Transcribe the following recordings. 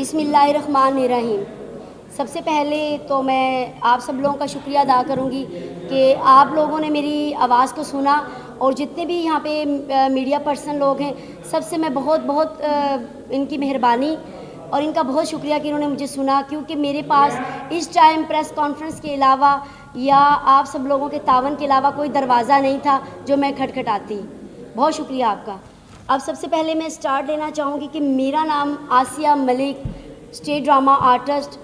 बिस्मिल्लाहिर्रहमानिर्रहीम। सबसे पहले तो मैं आप सब लोगों का शुक्रिया अदा करूंगी कि आप लोगों ने मेरी आवाज़ को सुना, और जितने भी यहाँ पे मीडिया पर्सन लोग हैं, सबसे मैं बहुत बहुत इनकी मेहरबानी और इनका बहुत शुक्रिया कि इन्होंने मुझे सुना, क्योंकि मेरे पास इस टाइम प्रेस कॉन्फ्रेंस के अलावा या आप सब लोगों के तावन के अलावा कोई दरवाज़ा नहीं था जो मैं खटखटाती। बहुत शुक्रिया आपका। अब सबसे पहले मैं स्टार्ट लेना चाहूँगी कि मेरा नाम आसिया मलिक, स्टेट ड्रामा आर्टिस्ट,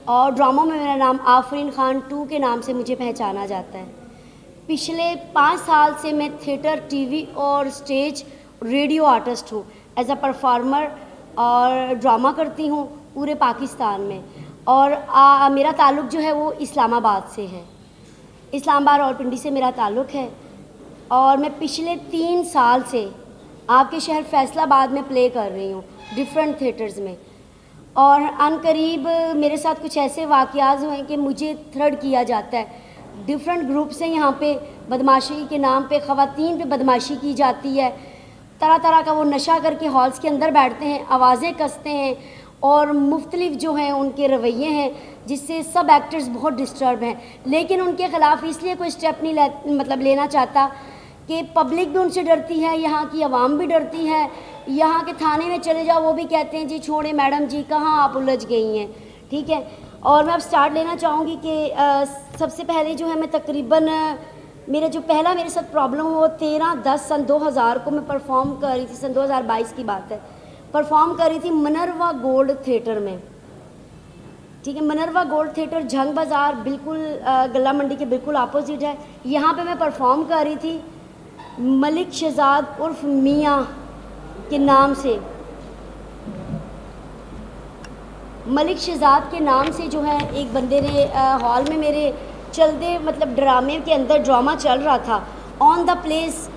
और ड्रामा में मेरा नाम आफरीन ख़ान 2 के नाम से मुझे पहचाना जाता है। पिछले 5 साल से मैं थिएटर, टीवी और स्टेज, रेडियो आर्टिस्ट हूँ। एज अ परफॉर्मर और ड्रामा करती हूँ पूरे पाकिस्तान में। और मेरा ताल्लुक़ जो है वो इस्लामाबाद से है। इस्लामाबाद और पिंडी से मेरा ताल्लुक़ है। और मैं पिछले 3 साल से आपके शहर फैसलाबाद में प्ले कर रही हूँ डिफरेंट थिएटर्स में। और अनकरीब मेरे साथ कुछ ऐसे वाक़यात हुए कि मुझे थ्रेड किया जाता है। डिफरेंट ग्रुप से यहाँ पे बदमाशी के नाम पे ख़वातीन पे बदमाशी की जाती है। तरह तरह का वो नशा करके हॉल्स के अंदर बैठते हैं, आवाज़ें कसते हैं, और मुख्तलिफ जो हैं उनके रवैये हैं, जिससे सब एक्टर्स बहुत डिस्टर्ब हैं। लेकिन उनके ख़िलाफ़ इसलिए कोई स्टेप नहीं लेना चाहता कि पब्लिक भी उनसे डरती है, यहाँ की आवाम भी डरती है। यहाँ के थाने में चले जाओ, वो भी कहते हैं जी छोड़े मैडम जी, कहाँ आप उलझ गई हैं। ठीक है। और मैं अब स्टार्ट लेना चाहूँगी कि सबसे पहले जो है मैं तकरीबन मेरा जो पहला मेरे साथ प्रॉब्लम वो 13/10 सन 2000 को मैं परफॉर्म कर रही थी। सन 2022 की बात है। परफॉर्म कर रही थी मनरवा गोल्ड थिएटर में। ठीक है। मनरवा गोल्ड थिएटर जंग बाज़ार बिल्कुल गला मंडी के बिल्कुल अपोजिट है। यहाँ पे मैं परफॉर्म कर रही थी मलिक शहजाद उर्फ मियाँ के नाम से। मलिक शहजाद के नाम से जो है एक बंदे ने हॉल में मेरे चलते ड्रामे के अंदर ड्रामा चल रहा था, ऑन द प्लेस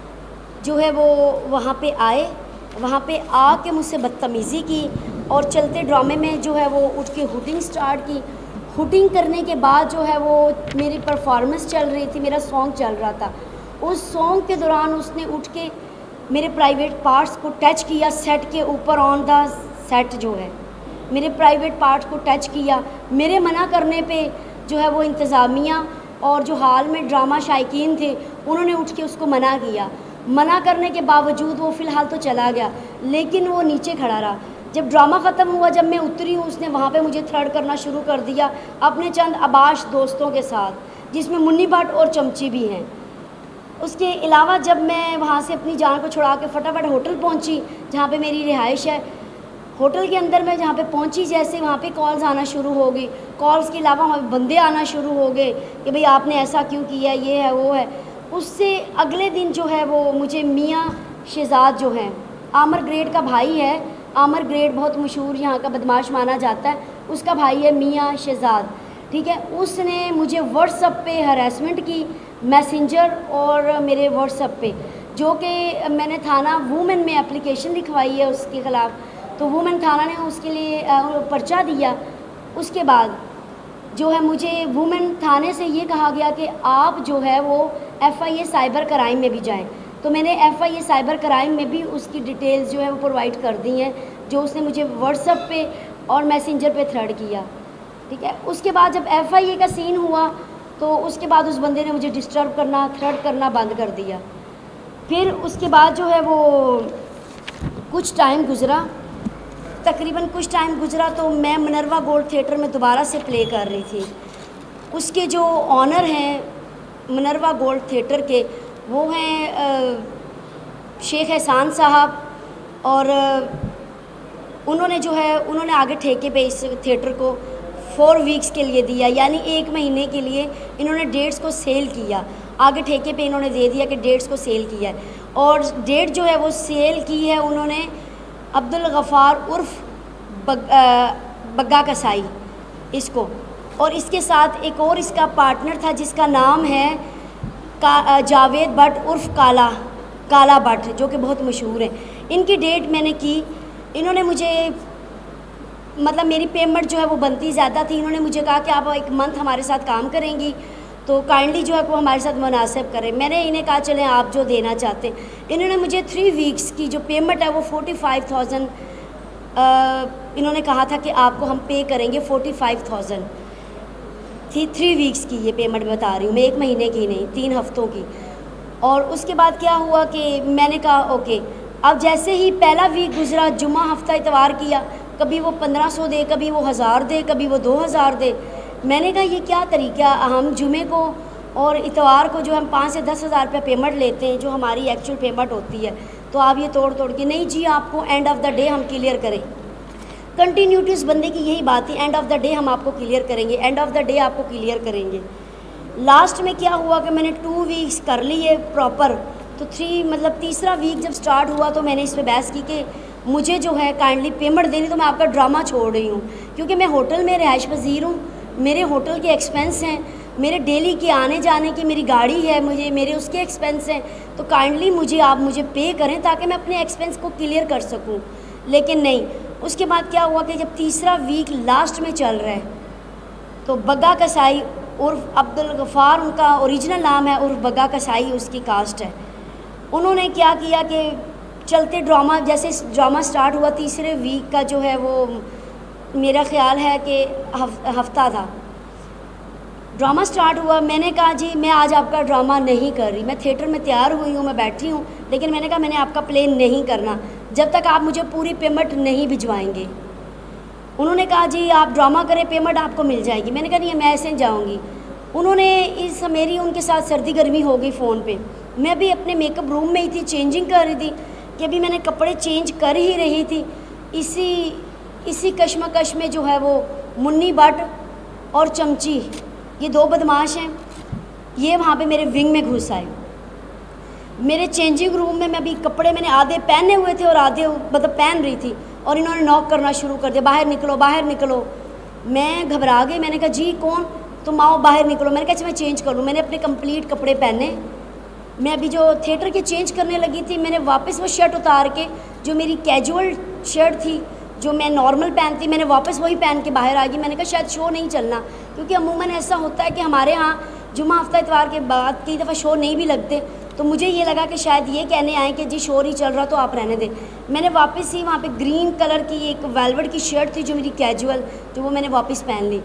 जो है वो वहाँ पे आए। वहाँ पे आके मुझसे बदतमीज़ी की और चलते ड्रामे में जो है वो उठ के हुटिंग स्टार्ट की। हुटिंग करने के बाद जो है वो मेरी परफॉर्मेंस चल रही थी, मेरा सॉन्ग चल रहा था। उस सॉन्ग के दौरान उसने उठ के मेरे प्राइवेट पार्ट्स को टच किया सेट के ऊपर, ऑन द सेट जो है मेरे प्राइवेट पार्ट्स को टच किया। मेरे मना करने पे जो है वो इंतज़ामिया और जो हाल में ड्रामा शायकीन थे उन्होंने उठ के उसको मना किया। मना करने के बावजूद वो फ़िलहाल तो चला गया, लेकिन वो नीचे खड़ा रहा। जब ड्रामा ख़त्म हुआ, जब मैं उतरी हूँ, उसने वहाँ पे मुझे थ्रेड करना शुरू कर दिया अपने चंद आबाश दोस्तों के साथ, जिसमें मुन्नी भट्ट और चमची भी हैं। उसके अलावा जब मैं वहाँ से अपनी जान को छुड़ा के फटाफट होटल पहुँची जहाँ पे मेरी रिहाइश है, होटल के अंदर मैं जहाँ पे पहुँची, जैसे वहाँ पे कॉल्स आना शुरू हो गई। कॉल्स के अलावा वहाँ पे बंदे आना शुरू हो गए कि भाई आपने ऐसा क्यों किया, ये है वो है। उससे अगले दिन जो है वो मुझे मियाँ शहजाद जो हैं, आमर ग्रेड का भाई है, आमर ग्रेड बहुत मशहूर यहाँ का बदमाश माना जाता है, उसका भाई है मियाँ शहजाद। ठीक है। उसने मुझे व्हाट्सएप पे हरासमेंट की, मैसेंजर और मेरे व्हाट्सएप पे, जो कि मैंने थाना वुमेन में एप्लीकेशन लिखवाई है उसके ख़िलाफ़। तो वुमेन थाना ने उसके लिए पर्चा दिया। उसके बाद जो है मुझे वुमेन थाने से ये कहा गया कि आप जो है वो FIA साइबर क्राइम में भी जाएं। तो मैंने FIA साइबर क्राइम में भी उसकी डिटेल्स जो है वो प्रोवाइड कर दी हैं, जो उसने मुझे व्हाट्सएप पे और मैसेंजर पे थ्रेड किया। ठीक है। उसके बाद जब FIA का सीन हुआ तो उसके बाद उस बंदे ने मुझे डिस्टर्ब करना, थ्रेड करना बंद कर दिया। फिर उसके बाद जो है वो कुछ टाइम गुज़रा, तकरीबन कुछ टाइम गुज़रा तो मैं मनरवा गोल्ड थिएटर में दोबारा से प्ले कर रही थी। उसके जो ऑनर हैं मनरवा गोल्ड थिएटर के, वो हैं शेख एहसान साहब, और उन्होंने आगे ठेके पे इस थिएटर को 4 वीक्स के लिए दिया, यानी 1 महीने के लिए इन्होंने डेट्स को सेल किया। आगे ठेके पे इन्होंने दे दिया कि डेट्स को सेल किया है, और डेट जो है वो सेल की है उन्होंने अब्दुल गफ़ार उर्फ बग्गा कसाई इसको, और इसके साथ एक और इसका पार्टनर था जिसका नाम है जावेद भट्ट उर्फ काला भट्ट, जो कि बहुत मशहूर है। इनकी डेट मैंने की। इन्होंने मुझे मेरी पेमेंट जो है वो बनती ज़्यादा थी। इन्होंने मुझे कहा कि आप 1 मंथ हमारे साथ काम करेंगी तो काइंडली जो है वो हमारे साथ मुनासिब करें। मैंने इन्हें कहा चलें आप जो देना चाहते हैं। इन्होंने मुझे 3 वीक्स की जो पेमेंट है वो 45,000 इन्होंने कहा था कि आपको हम पे करेंगे 45,000 थी। 3 वीक्स की ये पेमेंट बता रही हूँ मैं, 1 महीने की नहीं, 3 हफ्तों की। और उसके बाद क्या हुआ कि मैंने कहा ओके। अब जैसे ही पहला वीक गुजरा, जुम्मा हफ्ता इतवार किया, कभी वो 1500 दे, कभी वो 1000 दे, कभी वो 2000 दे। मैंने कहा ये क्या तरीका, हम जुमे को और इतवार को जो हम 5 से 10 हज़ार रुपये पेमेंट लेते हैं, जो हमारी एक्चुअल पेमेंट होती है, तो आप ये तोड़ तोड़ के, नहीं जी आपको एंड ऑफ द डे हम क्लियर करें। कंटिन्यूटी उस बंदे की यही बात थी, एंड ऑफ द डे हम आपको क्लियर करेंगे, एंड ऑफ द डे आपको क्लियर करेंगे। लास्ट में क्या हुआ कि मैंने 2 वीक्स कर लिए प्रॉपर, तो 3 मतलब तीसरा वीक जब स्टार्ट हुआ तो मैंने इस पर बहस की कि मुझे जो है काइंडली पेमेंट देनी, तो मैं आपका ड्रामा छोड़ रही हूँ, क्योंकि मैं होटल में रिहाइश पजीर हूँ, मेरे होटल के एक्सपेंस हैं, मेरे डेली के आने जाने की मेरी गाड़ी है, मुझे मेरे उसके एक्सपेंस हैं, तो काइंडली आप मुझे पे करें ताकि मैं अपने एक्सपेंस को क्लियर कर सकूँ। लेकिन नहीं। उसके बाद क्या हुआ कि जब तीसरा वीक लास्ट में चल रहा है, तो बग्गा कसाई उर्फ अब्दुल गफ़ार उनका ओरिजिनल नाम है, उर्फ बग्गा कसाई उसकी कास्ट है। उन्होंने क्या किया कि चलते ड्रामा, जैसे ड्रामा स्टार्ट हुआ, तीसरे वीक का जो है वो मेरा ख़्याल है कि हफ्ता था, ड्रामा स्टार्ट हुआ। मैंने कहा जी मैं आज आपका ड्रामा नहीं कर रही, मैं थिएटर में तैयार हुई हूँ, मैं बैठी हूँ, लेकिन मैंने कहा मैंने आपका प्ले नहीं करना जब तक आप मुझे पूरी पेमेंट नहीं भिजवाएंगे। उन्होंने कहा जी आप ड्रामा करें, पेमेंट आपको मिल जाएगी। मैंने कहा नहीं मैं ऐसे जाऊँगी। उन्होंने मेरी उनके साथ सर्दी गर्मी हो गई फ़ोन पे। मैं भी अपने मेकअप रूम में ही थी, चेंजिंग कर रही थी कि अभी मैंने कपड़े चेंज कर ही रही थी। इसी कश्मकश में जो है वो मुन्नी भट्ट और चमची, ये 2 बदमाश हैं, ये वहाँ पे मेरे विंग में घुस आए। मेरे चेंजिंग रूम में मैं भी कपड़े मैंने आधे पहने हुए थे और आधे मतलब पहन रही थी, और इन्होंने नॉक करना शुरू कर दिया, बाहर निकलो बाहर निकलो। मैं घबरा गई, मैंने कहा जी कौन, तुम आओ बाहर निकलो। मैंने कहा अच्छा मैं चेंज कर लूँ। मैंने अपने कंप्लीट कपड़े पहने, मैं अभी जो थिएटर के चेंज करने लगी थी, मैंने वापस वो शर्ट उतार के, जो मेरी कैजुअल शर्ट थी जो मैं नॉर्मल पहनती, मैंने वापस वही पहन के बाहर आ गई। मैंने कहा शायद शो नहीं चलना, क्योंकि अमूमन ऐसा होता है कि हमारे यहाँ जुम्मा हफ्ता इतवार के बाद कई दफ़ा शो नहीं भी लगते, तो मुझे ये लगा कि शायद ये कहने आए कि जी शो नहीं चल रहा तो आप रहने दें। मैंने वापस ही वहाँ पे ग्रीन कलर की एक वेलवेट की शर्ट थी जो मेरी कैजुअल, जो वो मैंने वापस पहन ली,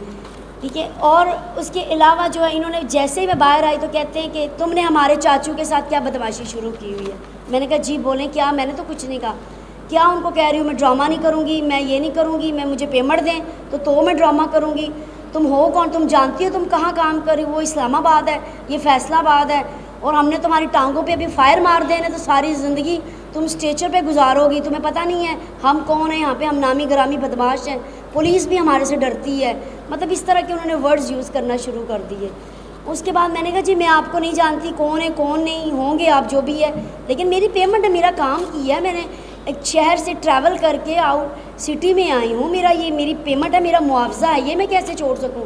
ठीक है। और उसके अलावा जो है इन्होंने जैसे ही मैं बाहर आई तो कहते हैं कि तुमने हमारे चाचू के साथ क्या बदमाशी शुरू की हुई है। मैंने कहा जी बोलें क्या, मैंने तो कुछ नहीं कहा। क्या उनको कह रही हूँ मैं ड्रामा नहीं करूँगी, मैं ये नहीं करूँगी, मैं मुझे पेमेंट दें तो मैं ड्रामा करूँगी। तुम हो कौन, तुम जानती हो तुम कहाँ काम कर रही हो, वो इस्लामाबाद है, ये फैसलाबाद है, और हमने तुम्हारी टांगों पे अभी फायर मार देने तो सारी ज़िंदगी तुम स्ट्रेचर पे गुजारोगी, तुम्हें पता नहीं है हम कौन हैं यहाँ पे, हम नामी ग्रामी बदमाश हैं, पुलिस भी हमारे से डरती है। मतलब इस तरह के उन्होंने वर्ड्स यूज़ करना शुरू कर दिए। उसके बाद मैंने कहा जी मैं आपको नहीं जानती, कौन है कौन नहीं, होंगे आप जो भी है, लेकिन मेरी पेमेंट है, मेरा काम किया है, मैंने एक शहर से ट्रैवल करके आउट सिटी में आई हूँ, ये मेरी पेमेंट है, मेरा मुआवजा है, ये मैं कैसे छोड़ सकूँ।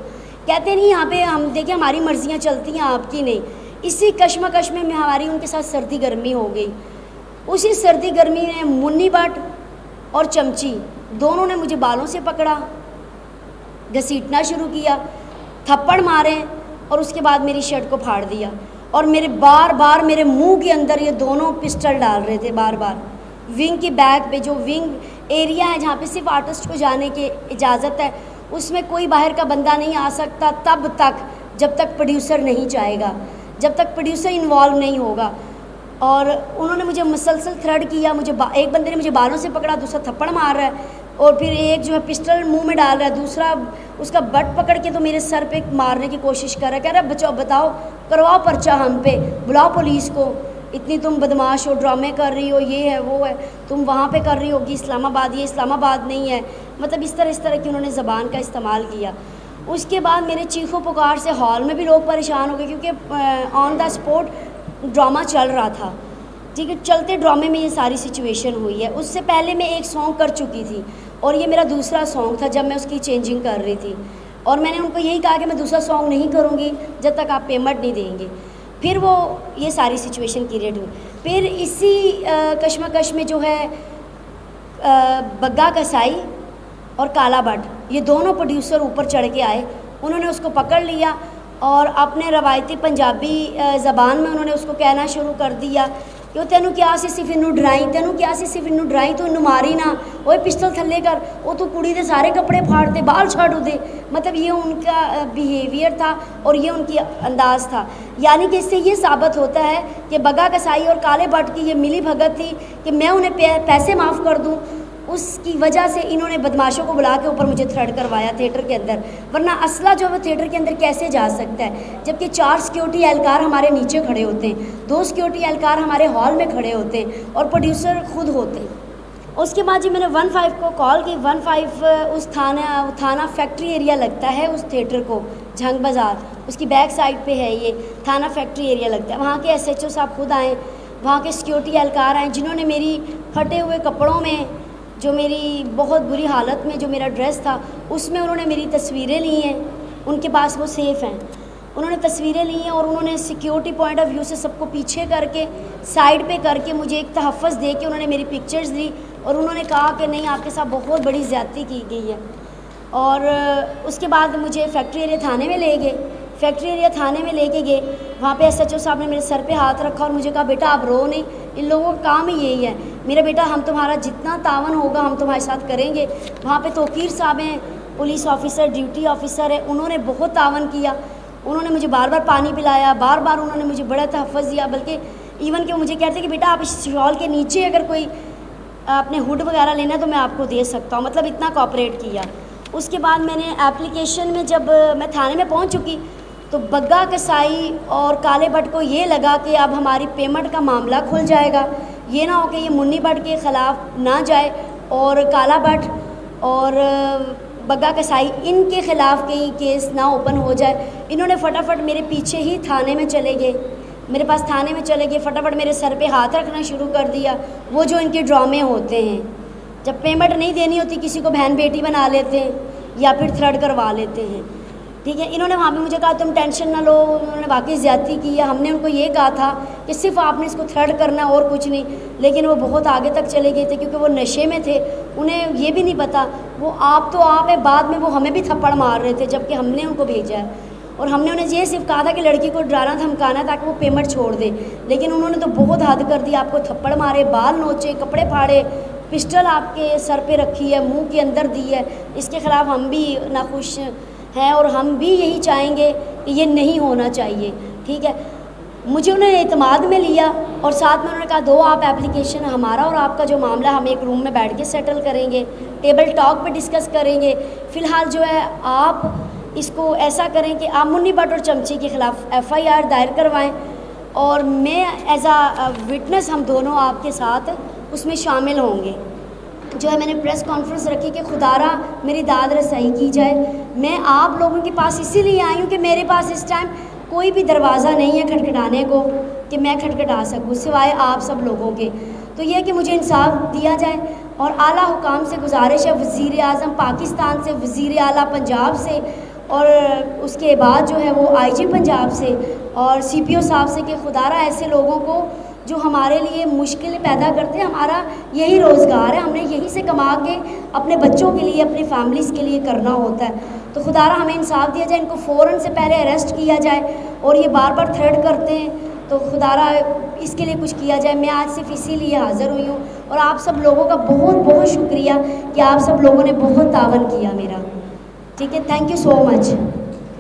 कहते नहीं यहाँ पे हम देखिए हमारी मर्जियाँ चलती हैं आपकी नहीं। इसी कश्मकश में हमारी उनके साथ सर्दी गर्मी हो गई। उसी सर्दी गर्मी में मुन्नी भट्ट और चमची दोनों ने मुझे बालों से पकड़ा, घसीटना शुरू किया, थप्पड़ मारे, और उसके बाद मेरी शर्ट को फाड़ दिया, और मेरे बार बार मेरे मुंह के अंदर ये दोनों पिस्टल डाल रहे थे बार बार। विंग की बैग पे, जो विंग एरिया है जहाँ पे सिर्फ आर्टिस्ट को जाने की इजाज़त है, उसमें कोई बाहर का बंदा नहीं आ सकता तब तक जब तक प्रोड्यूसर नहीं चाहेगा, जब तक प्रोड्यूसर इन्वॉल्व नहीं होगा। और उन्होंने मुझे मुसलसल थ्रेड किया, मुझे एक बंदे ने मुझे बालों से पकड़ा, दूसरा थप्पड़ मार रहा है, और फिर एक जो है पिस्टल मुंह में डाल रहा है, दूसरा उसका बट पकड़ के तो मेरे सर पे मारने की कोशिश कर रहा है। कह रहा है बचाओ, बताओ, करवाओ पर्चा हम पे, बुलाओ पुलिस को, इतनी तुम बदमाश हो, ड्रामे कर रही हो, ये है वो है, तुम वहाँ पे कर रही होगी इस्लामाबाद, ये इस्लामाबाद नहीं है। मतलब इस तरह की उन्होंने ज़बान का इस्तेमाल किया। उसके बाद मेरे चीखों पुकार से हॉल में भी लोग परेशान हो गए, क्योंकि ऑन द स्पॉट ड्रामा चल रहा था, ठीक है। चलते ड्रामे में ये सारी सिचुएशन हुई है। उससे पहले मैं एक सॉन्ग कर चुकी थी, और ये मेरा दूसरा सॉन्ग था जब मैं उसकी चेंजिंग कर रही थी, और मैंने उनको यही कहा कि मैं दूसरा सॉन्ग नहीं करूँगी जब तक आप पेमेंट नहीं देंगे। फिर वो ये सारी सिचुएशन क्रिएट हुई। फिर इसी कश्मकश में जो है बग्गा कसाई और काला भट्ट, ये दोनों प्रोड्यूसर ऊपर चढ़ के आए, उन्होंने उसको पकड़ लिया और अपने रवायती पंजाबी ज़बान में उन्होंने उसको कहना शुरू कर दिया कि कि तेनू क्या सी सिर्फ इनू डराई, तेनू क्या सी सिर्फ इनू डराई, तू इनू मारी ना, वो पिस्टल थल्ले कर, वो तू कुड़ी दे सारे कपड़े फाड़ दे, बाल छाड़ दे। मतलब ये उनका बिहेवियर था और ये उनकी अंदाज़ था। यानी कि इससे ये साबित होता है कि बग्गा कसाई और काले भट्ट की ये मिली भगत थी कि मैं उन्हें पैसे माफ़ कर दूँ, उसकी वजह से इन्होंने बदमाशों को बुला के ऊपर मुझे थ्रेड करवाया थिएटर के अंदर। वरना असला जो है थिएटर के अंदर कैसे जा सकता है, जबकि 4 सिक्योरिटी एहलकार हमारे नीचे खड़े होते हैं, 2 सिक्योरिटी एहलकार हमारे हॉल में खड़े होते हैं और प्रोड्यूसर खुद होते हैं। उसके बाद जी मैंने 15 को कॉल की। 15 उस थाना फैक्ट्री एरिया लगता है उस थिएटर को, झंग बाज़ार, उसकी बैक साइड पे है ये थाना फैक्ट्री एरिया लगता है। वहाँ के SHO साहब खुद आए, वहाँ के सिक्योरिटी एहलकार आए, जिन्होंने मेरी फटे हुए कपड़ों में, जो मेरी बहुत बुरी हालत में जो मेरा ड्रेस था उसमें उन्होंने मेरी तस्वीरें ली हैं, उनके पास वो सेफ़ हैं, उन्होंने तस्वीरें ली हैं और उन्होंने सिक्योरिटी पॉइंट ऑफ व्यू से सबको पीछे करके साइड पे करके मुझे एक तहफ़्फ़ुज़ दे के उन्होंने मेरी पिक्चर्स ली और उन्होंने कहा कि नहीं, आपके साथ बहुत बड़ी ज़्यादती की गई है। और उसके बाद मुझे फैक्ट्री एरिया थाने में ले गए। फैक्ट्री एरिया थाने में लेके गए, वहाँ पे SHO साहब ने मेरे सर पे हाथ रखा और मुझे कहा बेटा आप रो नहीं, इन लोगों का काम ही यही है। मेरा बेटा हम तुम्हारा जितना तावन होगा हम तुम्हारे साथ करेंगे। वहाँ पे तोकीर साहब हैं, पुलिस ऑफिसर, ड्यूटी ऑफिसर है, उन्होंने बहुत तावन किया। उन्होंने मुझे बार बार पानी पिलाया, बार बार उन्होंने मुझे बड़ा तहफ़्फ़ुज़ दिया, बल्कि इवन कि वो मुझे कहते कि बेटा आप इस शॉल के नीचे अगर कोई अपने हुड वगैरह लेना तो मैं आपको दे सकता हूँ, मतलब इतना कोऑपरेट किया। उसके बाद मैंने एप्लीकेशन में जब मैं थाने में पहुँच चुकी तो बग्गा कसाई और काले भट्ट को ये लगा कि अब हमारी पेमेंट का मामला खुल जाएगा, ये ना हो कि ये मुन्नी भट्ट के ख़िलाफ़ ना जाए और काला भट्ट और बग्गा कसाई इनके ख़िलाफ़ कहीं केस ना ओपन हो जाए। इन्होंने फटाफट मेरे पीछे ही थाने में चले गए, मेरे पास थाने में चले गए, फटाफट मेरे सर पे हाथ रखना शुरू कर दिया। वो जो इनके ड्रामे होते हैं, जब पेमेंट नहीं देनी होती किसी को बहन बेटी बना लेते हैं या फिर थ्रेड करवा लेते हैं, ठीक है। इन्होंने वहाँ पे मुझे कहा तुम टेंशन ना लो, उन्होंने वाकई ज़्यादती की है। हमने उनको ये कहा था कि सिर्फ आपने इसको थ्रेड करना है और कुछ नहीं, लेकिन वो बहुत आगे तक चले गए थे क्योंकि वो नशे में थे, उन्हें ये भी नहीं पता। वो आप तो आप है, बाद में वो हमें भी थप्पड़ मार रहे थे जबकि हमने उनको भेजा है। और हमने उन्हें ये सिर्फ कहा था कि लड़की को डराना धमकाना ताकि वो पेमेंट छोड़ दे, लेकिन उन्होंने तो बहुत हद कर दी। आपको थप्पड़ मारे, बाल नोचे, कपड़े फाड़े, पिस्टल आपके सर पे रखी है, मुंह के अंदर दी है। इसके ख़िलाफ़ हम भी नाखुश हैं और हम भी यही चाहेंगे कि ये नहीं होना चाहिए, ठीक है। मुझे उन्होंने एतमाद में लिया और साथ में उन्होंने कहा दो आप एप्लीकेशन, हमारा और आपका जो मामला हम एक रूम में बैठ के सेटल करेंगे, टेबल टॉक पे डिस्कस करेंगे। फ़िलहाल जो है आप इसको ऐसा करें कि आप मुन्नी भट्ट और चमची के ख़िलाफ़ FIR दायर करवाएं और मैं एज आ विटनेस हम दोनों आपके साथ उसमें शामिल होंगे। जो है मैंने प्रेस कॉन्फ्रेंस रखी कि खुदारा मेरी दाद रसाई की जाए। मैं आप लोगों के पास इसीलिए आई हूँ कि मेरे पास इस टाइम कोई भी दरवाज़ा नहीं है खटखटाने को कि मैं खटखटा सकूँ सिवाय आप सब लोगों के। तो ये कि मुझे इंसाफ दिया जाए और आला हुकाम से गुजारिश है, वज़ीर आज़म पाकिस्तान से, वज़ीर आला पंजाब से और उसके बाद जो है वो IG पंजाब से और CPO साहब से कि खुदारा ऐसे लोगों को जो हमारे लिए मुश्किल पैदा करते हैं, हमारा यही रोज़गार है, हमने यहीं से कमा के अपने बच्चों के लिए, अपने फैमिलीज़ के लिए करना होता है। तो खुदारा हमें इंसाफ दिया जाए, इनको फ़ौरन से पहले अरेस्ट किया जाए और ये बार बार थ्रेड करते हैं तो खुदारा इसके लिए कुछ किया जाए। मैं आज सिर्फ इसीलिए हाज़िर हुई हूँ और आप सब लोगों का बहुत बहुत शुक्रिया कि आप सब लोगों ने बहुत तावन किया मेरा, ठीक है। Thank you so much.